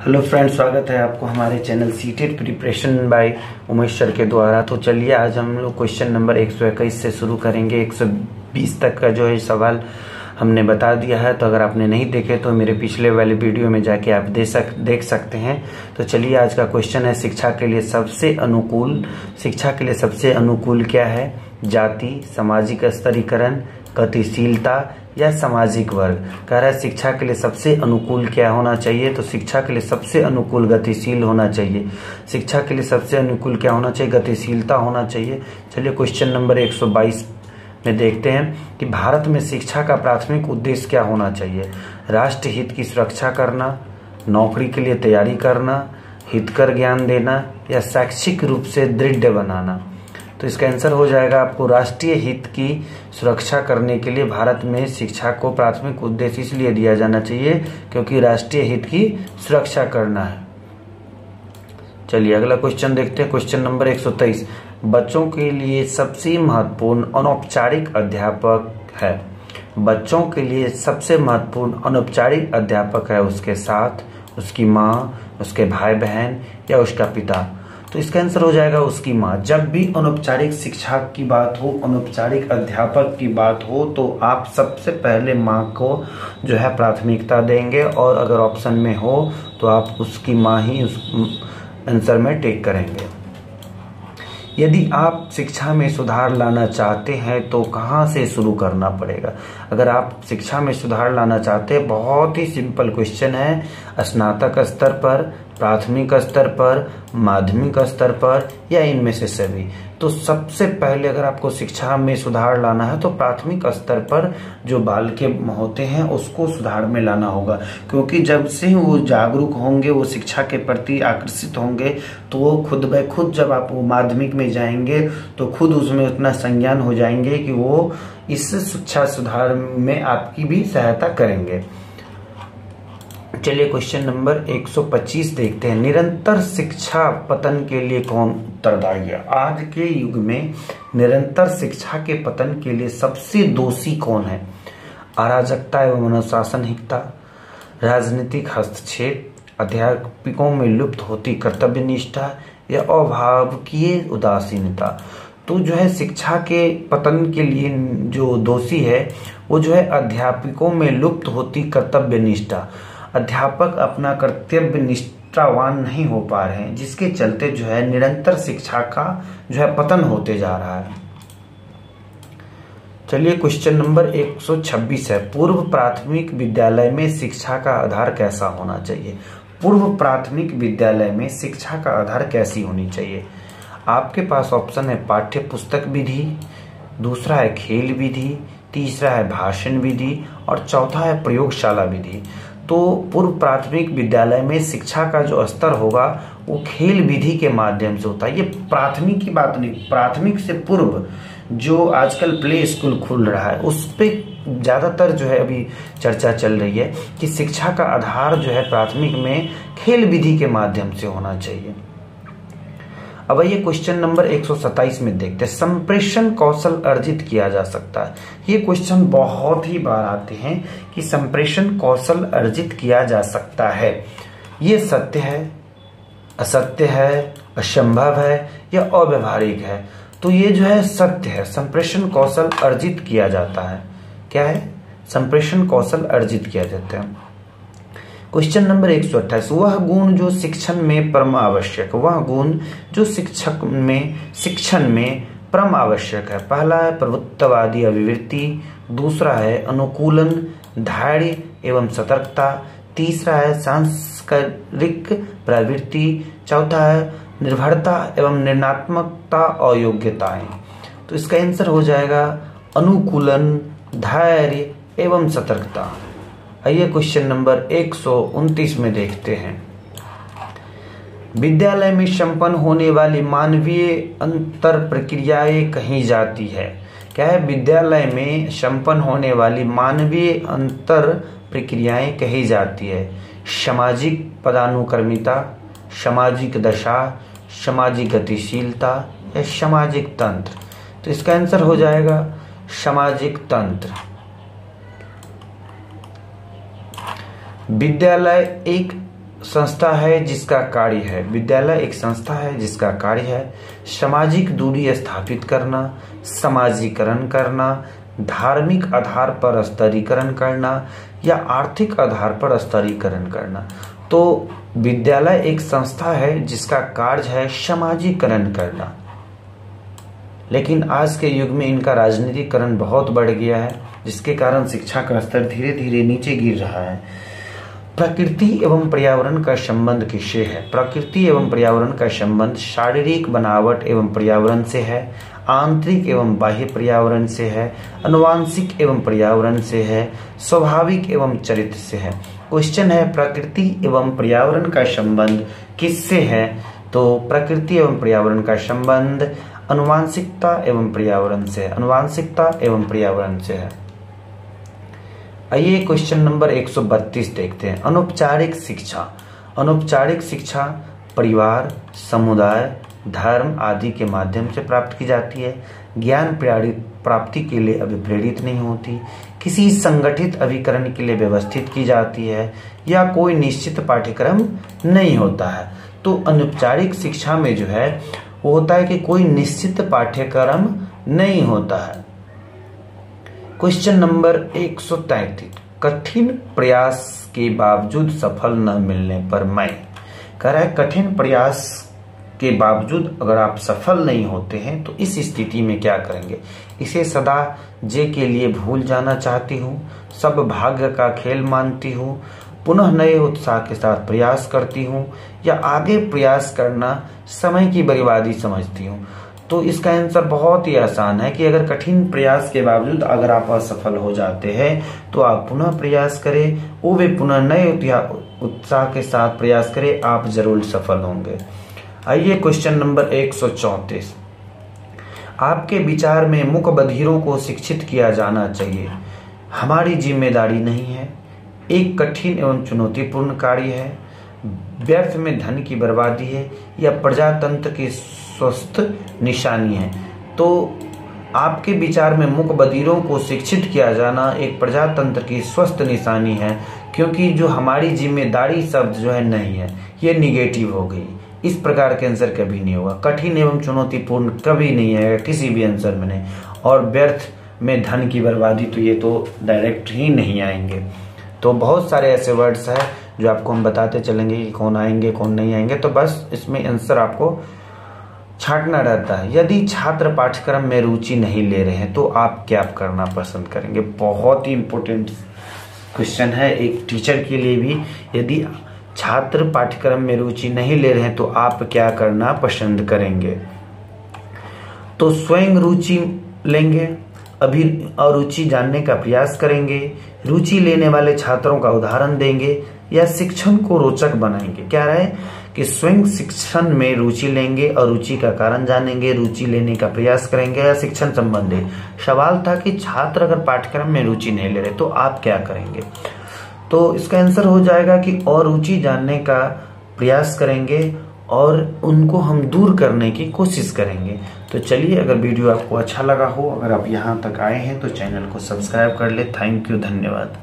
Hello friends, स्वागत है आपको हमारे channel CTET preparation bye Umesh sir के द्वारा। तो चलिए आज हम लोग क्वेश्चन नंबर 121 से शुरू करेंगे। 120 तक का जो है सवाल हमने बता दिया है, तो अगर आपने नहीं देखे तो मेरे पिछले वाले वीडियो में जाके आप देख सकते हैं। तो चलिए आज का क्वेश्चन है, शिक्षा के लिए सबसे अनुकूल क्या है? जाति, सामाजिक स्तरीकरण, गतिशीलता या सामाजिक वर्ग। कह रहा है शिक्षा के लिए सबसे अनुकूल क्या होना चाहिए? तो शिक्षा के लिए सबसे अनुकूल गतिशील होना चाहिए। शिक्षा के लिए सबसे अनुकूल क्या होना चाहिए? गतिशीलता होना चाहिए। चलिए क्वेश्चन नंबर 122 में देखते हैं कि भारत में शिक्षा का प्राथमिक उद्देश्य क्या होना चाहिए? राष्ट्र हित की सुरक्षा करना, नौकरी के लिए तैयारी करना, हितकर ज्ञान देना या शैक्षिक रूप से दृढ़ बनाना। तो इसका आंसर हो जाएगा आपको राष्ट्रीय हित की सुरक्षा करने के लिए भारत में शिक्षा को प्राथमिक उद्देश्य इसलिए दिया जाना चाहिए क्योंकि राष्ट्रीय हित की सुरक्षा करना है। चलिए अगला क्वेश्चन देखते हैं, क्वेश्चन नंबर 123। बच्चों के लिए सबसे महत्वपूर्ण अनौपचारिक अध्यापक है। बच्चों के लिए सबसे महत्वपूर्ण अनौपचारिक अध्यापक है उसके साथ उसकी माँ, उसके भाई बहन या उसका पिता। तो इसका आंसर हो जाएगा उसकी माँ। जब भी अनौपचारिक शिक्षा की बात हो, अनौपचारिक अध्यापक की बात हो, तो आप सबसे पहले माँ को जो है प्राथमिकता देंगे, और अगर ऑप्शन में हो तो आप उसकी माँ ही उस आंसर में टिक करेंगे। यदि आप शिक्षा में सुधार लाना चाहते हैं तो कहाँ से शुरू करना पड़ेगा? अगर आप शिक्षा में सुधार लाना चाहते हैं, बहुत ही सिंपल क्वेश्चन है। स्नातक स्तर पर, प्राथमिक स्तर पर, माध्यमिक स्तर पर या इनमें से सभी। तो सबसे पहले अगर आपको शिक्षा में सुधार लाना है तो प्राथमिक स्तर पर जो बालक होते हैं उसको सुधार में लाना होगा, क्योंकि जब से वो जागरूक होंगे, वो शिक्षा के प्रति आकर्षित होंगे, तो वो खुद ब खुद जब आप वो माध्यमिक में जाएंगे तो खुद उसमें उतना संज्ञान हो जाएंगे कि वो इस शिक्षा सुधार में आपकी भी सहायता करेंगे। चलिए क्वेश्चन नंबर 125 देखते हैं। निरंतर शिक्षा पतन के लिए कौन उत्तरदायी है? आज के युग में निरंतर शिक्षा के पतन के लिए सबसे दोषी कौन है? अराजकता एवं अनुशासनहीनता, राजनीतिक हस्तक्षेप, अध्यापकों में लुप्त होती कर्तव्य निष्ठा या अभावकीय उदासीनता। तो जो है शिक्षा के पतन के लिए जो दोषी है वो जो है अध्यापकों में लुप्त होती कर्तव्य निष्ठा। अध्यापक अपना कर्तव्य निष्ठावान नहीं हो पा रहे हैं, जिसके चलते जो है निरंतर शिक्षा का जो है पतन होते जा रहा है। चलिए क्वेश्चन नंबर 126 है। पूर्व प्राथमिक विद्यालय में शिक्षा का आधार कैसा होना चाहिए? पूर्व प्राथमिक विद्यालय में शिक्षा का आधार कैसी होनी चाहिए? आपके पास ऑप्शन है पाठ्य पुस्तक विधि, दूसरा है खेल विधि, तीसरा है भाषण विधि और चौथा है प्रयोगशाला विधि। तो पूर्व प्राथमिक विद्यालय में शिक्षा का जो स्तर होगा वो खेल विधि के माध्यम से होता है। ये प्राथमिक की बात नहीं, प्राथमिक से पूर्व जो आजकल प्ले स्कूल खुल रहा है उस पे ज्यादातर जो है अभी चर्चा चल रही है कि शिक्षा का आधार जो है प्राथमिक में खेल विधि के माध्यम से होना चाहिए। अब ये क्वेश्चन नंबर 127 में देखते हैं। संप्रेषण कौशल अर्जित किया जा सकता है। ये क्वेश्चन बहुत ही बार आते हैं कि संप्रेषण कौशल अर्जित किया जा सकता है। ये सत्य है, असत्य है, असंभव है या अव्यवहारिक है? तो ये जो है सत्य है। संप्रेषण कौशल अर्जित किया जाता है। क्या है? संप्रेषण कौशल अर्जित किया जाता है। Question number 128। वह गुण जो शिक्षण में परम आवश्यक, वह गुण जो शिक्षण में परम आवश्यक है। पहला है प्रभुत्ववादी अभिवृत्ति, दूसरा है अनुकूलन, धैर्य एवं सतर्कता, तीसरा है सांस्कृतिक प्रवृत्ति, चौथा है निर्भरता एवं निर्णयात्मकता और योग्यताएं। तो इसका आंसर हो जाएगा अनुकूलन, धैर्य एवं सतर्कता। आइए क्वेश्चन नंबर 129 में देखते हैं। विद्यालय में संपन्न होने वाली मानवीय अंतर प्रक्रियाएं कही जाती है। क्या है? विद्यालय में संपन्न होने वाली मानवीय अंतर प्रक्रियाएं कही जाती है। सामाजिक पदानुक्रमिता, सामाजिक दशा, सामाजिक गतिशीलता या सामाजिक तंत्र। तो इसका आंसर हो जाएगा सामाजिक तंत्र। विद्यालय एक संस्था है जिसका कार्य है, विद्यालय एक संस्था है जिसका कार्य है सामाजिक दूरी स्थापित करना, समाजीकरण करना, धार्मिक आधार पर स्तरीकरण करना या आर्थिक आधार पर स्तरीकरण करना। तो विद्यालय एक संस्था है जिसका कार्य है समाजीकरण करना, लेकिन आज के युग में इनका राजनीतिकरण बहुत बढ़ गया है, जिसके कारण शिक्षा का स्तर धीरे धीरे नीचे गिर रहा है। प्रकृति एवं पर्यावरण का संबंध किससे है? प्रकृति एवं पर्यावरण का संबंध शारीरिक बनावट एवं पर्यावरण से है, आंतरिक एवं बाह्य पर्यावरण से है, आनुवांशिक एवं पर्यावरण से है, स्वाभाविक एवं चरित्र से है। क्वेश्चन है प्रकृति एवं पर्यावरण का संबंध किससे है? तो प्रकृति एवं पर्यावरण का संबंध आनुवांशिकता एवं पर्यावरण से, आनुवांशिकता एवं पर्यावरण से है। आइए क्वेश्चन नंबर 132 देखते हैं। अनौपचारिक शिक्षा। अनौपचारिक शिक्षा परिवार, समुदाय, धर्म आदि के माध्यम से प्राप्त की जाती है। ज्ञान प्राप्ति के लिए अभिप्रेरित नहीं होती, किसी संगठित अभिकरण के लिए व्यवस्थित की जाती है या कोई निश्चित पाठ्यक्रम नहीं होता है। तो अनौपचारिक शिक्षा में जो है वो होता है कि कोई निश्चित पाठ्यक्रम नहीं होता है। Question number 133। कठिन प्रयास के बावजूद सफल न मिलने पर मैं, कह रहा है कठिन प्रयास के बावजूद अगर आप सफल नहीं होते हैं तो इस स्थिति में क्या करेंगे? इसे सदा जे के लिए भूल जाना चाहती हूँ, सब भाग्य का खेल मानती हूँ, पुनः नए उत्साह के साथ प्रयास करती हूँ या आगे प्रयास करना समय की बर्बादी समझती हूँ। तो इसका आंसर बहुत ही आसान है कि अगर कठिन प्रयास के बावजूद अगर आप असफल हो जाते हैं तो आप पुनः प्रयास करें, वो भी पुनः नए उत्साह के साथ प्रयास करें, आप जरूर सफल होंगे। आइए क्वेश्चन नंबर 134। आपके विचार में मूक बधिरों को शिक्षित किया जाना चाहिए, हमारी जिम्मेदारी नहीं है, एक कठिन एवं चुनौतीपूर्ण कार्य है, व्यर्थ में धन की बर्बादी है या प्रजातंत्र की स्वस्थ निशानी है। तो आपके विचार में मूक बधिरों को शिक्षित किया जाना एक प्रजातंत्र की स्वस्थ निशानी है, क्योंकि जो हमारी जिम्मेदारी शब्द जो है नहीं है, ये निगेटिव हो गई। इस प्रकार के आंसर कभी नहीं होगा। कठिन एवं चुनौतीपूर्ण कभी नहीं आएगा किसी भी आंसर में नहीं, और व्यर्थ में धन की बर्बादी तो ये तो डायरेक्ट ही नहीं आएंगे। तो बहुत सारे ऐसे वर्ड्स हैं जो आपको हम बताते चलेंगे कि कौन आएंगे कौन नहीं आएंगे, तो बस इसमें आंसर आपको छांटना रहता है। यदि छात्र पाठ्यक्रम में रुचि नहीं ले रहे हैं तो आप क्या करना पसंद करेंगे? बहुत ही इंपॉर्टेंट क्वेश्चन है एक टीचर के लिए भी। यदि छात्र पाठ्यक्रम में रुचि नहीं ले रहे हैं तो आप क्या करना पसंद करेंगे? तो स्वयं रुचि लेंगे, अभी अरुचि जानने का प्रयास करेंगे, रुचि लेने वाले छात्रों का उदाहरण देंगे या शिक्षण को रोचक बनाएंगे। क्या रहे कि स्वयं शिक्षण में रुचि लेंगे, अरुचि का कारण जानेंगे, रुचि लेने का प्रयास करेंगे या शिक्षण संबंधी। सवाल था कि छात्र अगर पाठ्यक्रम में रुचि नहीं ले रहे तो आप क्या करेंगे? तो इसका आंसर हो जाएगा कि अरुचि जानने का प्रयास करेंगे और उनको हम दूर करने की कोशिश करेंगे। तो चलिए, अगर वीडियो आपको अच्छा लगा हो, अगर आप यहाँ तक आए हैं तो चैनल को सब्सक्राइब कर ले। थैंक यू, धन्यवाद।